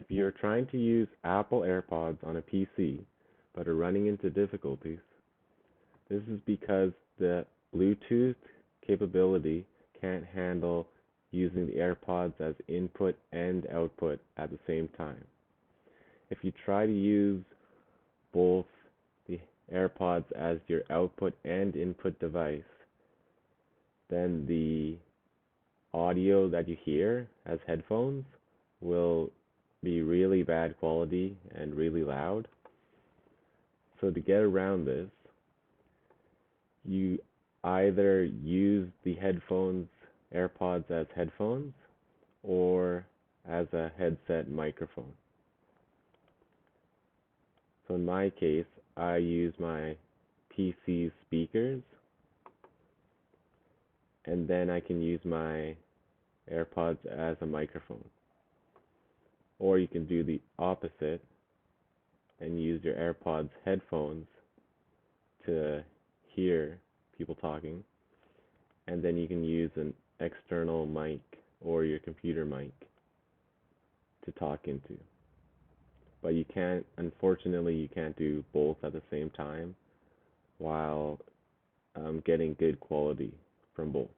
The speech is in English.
If you're trying to use Apple AirPods on a PC but are running into difficulties, this is because the Bluetooth capability can't handle using the AirPods as input and output at the same time. If you try to use both the AirPods as your output and input device, then the audio that you hear as headphones will be really bad quality and really loud. So to get around this, you either use the headphones, AirPods as headphones or as a headset microphone. So in my case, I use my PC speakers and then I can use my AirPods as a microphone. Or you can do the opposite and use your AirPods headphones to hear people talking, and then you can use an external mic or your computer mic to talk into. But unfortunately, you can't do both at the same time while getting good quality from both.